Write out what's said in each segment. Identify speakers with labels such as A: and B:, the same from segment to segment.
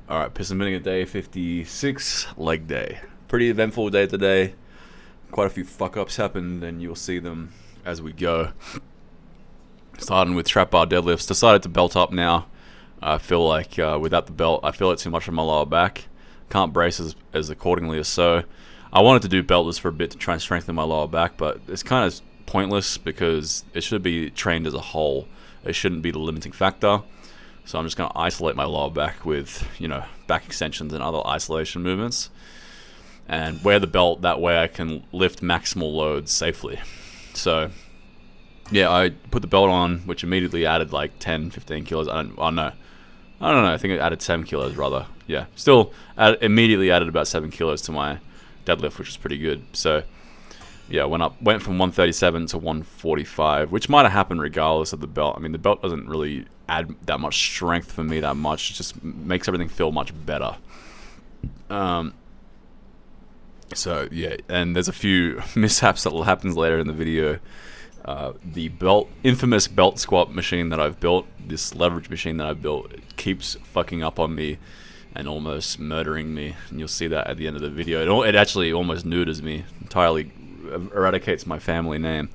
A: Alright, piston minute of day 56, leg day. Pretty eventful day today. Quite a few fuck-ups happened, and you'll see them as we go. Starting with trap bar deadlifts. Decided to belt up now. I feel like without the belt, I feel it too much on my lower back. Can't brace as accordingly as so. I wanted to do beltless for a bit to try and strengthen my lower back, but it's kind of pointless because it should be trained as a whole. It shouldn't be the limiting factor. So I'm just going to isolate my lower back with, back extensions and other isolation movements. And wear the belt, that way I can lift maximal loads safely. So, yeah, I put the belt on, which immediately added like 10, 15 kilos. I don't know. I think it added 7 kilos rather. Yeah, still immediately added about 7 kilos to my deadlift, which is pretty good. So, yeah, went from 137 to 145, which might have happened regardless of the belt. I mean, the belt doesn't really add that much strength for me that much. It just makes everything feel much better. So yeah, and there's a few mishaps that will happen later in the video. The infamous belt squat machine that I've built, this leverage machine that I've built, it keeps fucking up on me and almost murdering me. And you'll see that at the end of the video. It actually almost neuters me, entirely eradicates my family name.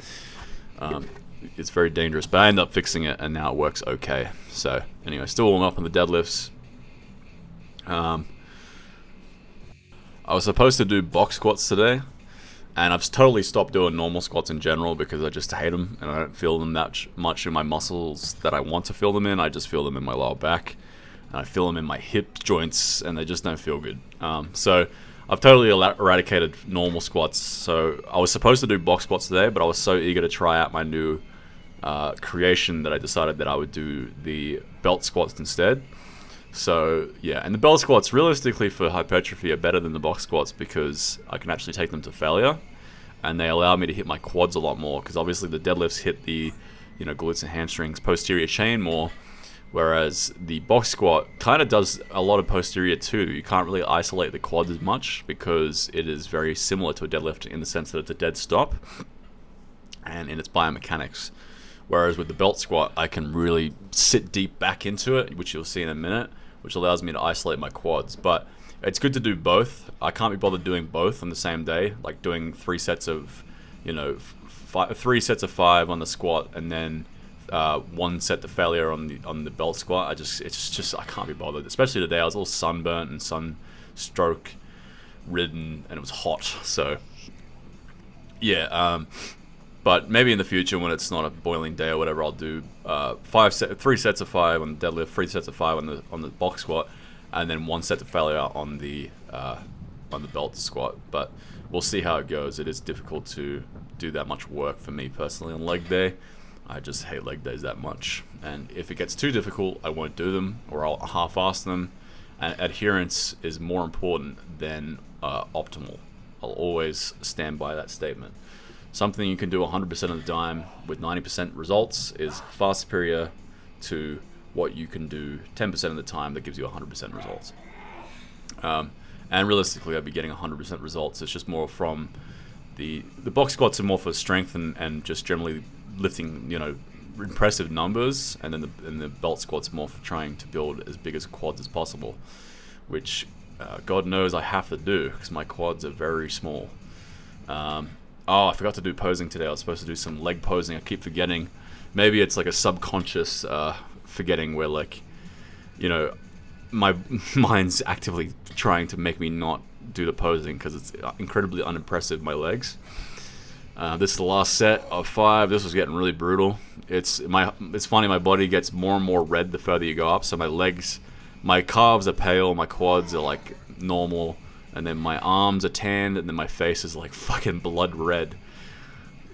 A: It's very dangerous, but I ended up fixing it, and now it works okay. So anyway, still warm up on the deadlifts. I was supposed to do box squats today, and I've totally stopped doing normal squats in general because I just hate them, and I don't feel them that much in my muscles that I want to feel them in. I just feel them in my lower back, and I feel them in my hip joints, and they just don't feel good. So I've totally eradicated normal squats. So I was supposed to do box squats today, but I was so eager to try out my new creation that I decided that I would do the belt squats instead. So yeah, and the belt squats realistically for hypertrophy are better than the box squats because I can actually take them to failure, and they allow me to hit my quads a lot more, because obviously the deadlifts hit the glutes and hamstrings posterior chain more, whereas the box squat kind of does a lot of posterior too. You can't really isolate the quads as much because it is very similar to a deadlift in the sense that it's a dead stop and in its biomechanics. Whereas with the belt squat, I can really sit deep back into it, which you'll see in a minute, which allows me to isolate my quads. But it's good to do both. I can't be bothered doing both on the same day, like doing 3 sets of, 3 sets of 5 on the squat, and then 1 set to failure on the belt squat. It's just I can't be bothered. Especially today, I was all sunburnt and sunstroke ridden, and it was hot. So yeah. But maybe in the future, when it's not a boiling day or whatever, I'll do 3 sets of 5 on the deadlift, 3 sets of 5 on the box squat, and then 1 set to failure on the belt squat. But we'll see how it goes. It is difficult to do that much work for me personally on leg day. I just hate leg days that much. And if it gets too difficult, I won't do them, or I'll half-ass them. And adherence is more important than optimal. I'll always stand by that statement. Something you can do 100% of the time with 90% results is far superior to what you can do 10% of the time that gives you 100% results. And realistically, I'd be getting 100% results. It's just more from the box squats are more for strength and just generally lifting, impressive numbers, and then the belt squats more for trying to build as big as quads as possible, which God knows I have to do because my quads are very small. I forgot to do posing today. I was supposed to do some leg posing. I keep forgetting. Maybe it's like a subconscious forgetting where, my mind's actively trying to make me not do the posing because it's incredibly unimpressive, my legs. This is the last set of 5. This was getting really brutal. It's funny, my body gets more and more red the further you go up. So my calves are pale, my quads are like normal, and then my arms are tanned, and then my face is like fucking blood red.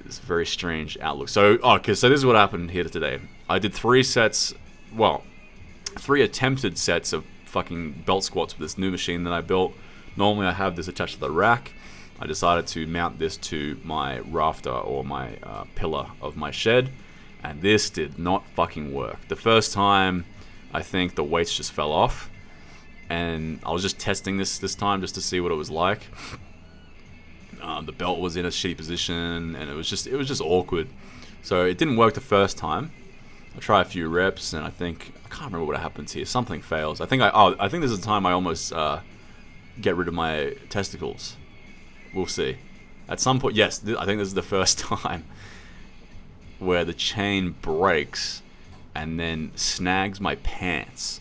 A: It's a very strange outlook. So this is what happened here today. I did 3 attempted sets of fucking belt squats with this new machine that I built. Normally I have this attached to the rack. I decided to mount this to my rafter or my pillar of my shed, and this did not fucking work. The first time, I think the weights just fell off. And I was just testing this time just to see what it was like. The belt was in a shitty position, and it was just awkward. So it didn't work the first time. I try a few reps, and I can't remember what happens here. Something fails. I think this is the time I almost get rid of my testicles. We'll see. At some point, yes, I think this is the first time where the chain breaks and then snags my pants.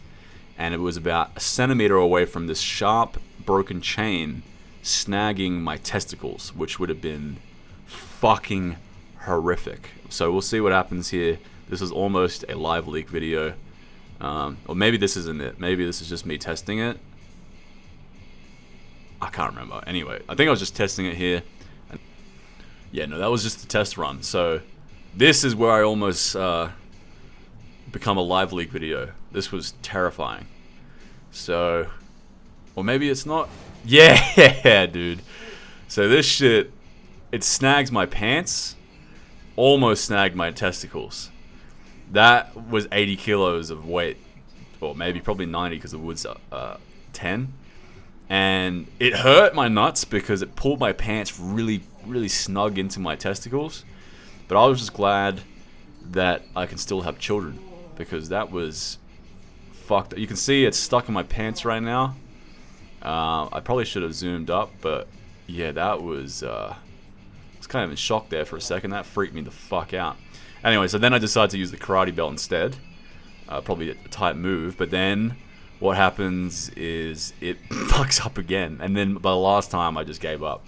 A: And it was about a centimeter away from this sharp, broken chain snagging my testicles, which would have been fucking horrific. So we'll see what happens here. This is almost a live leak video. Or maybe this isn't it. Maybe this is just me testing it. I can't remember. Anyway, I think I was just testing it here. Yeah, no, that was just the test run. So this is where I almost become a live leak video. This was terrifying. So, or maybe it's not. Yeah, dude. So this shit, it snags my pants, almost snagged my testicles. That was 80 kilos of weight, or maybe probably 90 because the wood's 10. And it hurt my nuts because it pulled my pants really, really snug into my testicles. But I was just glad that I can still have children, because that was fucked. You can see it's stuck in my pants right now. I probably should have zoomed up, but yeah, that was I was kind of in shock there for a second. That freaked me the fuck out. Anyway, so then I decided to use the karate belt instead. Probably a tight move, but then what happens is it fucks up again, and then by the last time I just gave up.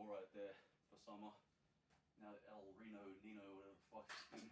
A: right there for summer. Now that El Reno, Nino, whatever the fuck it's been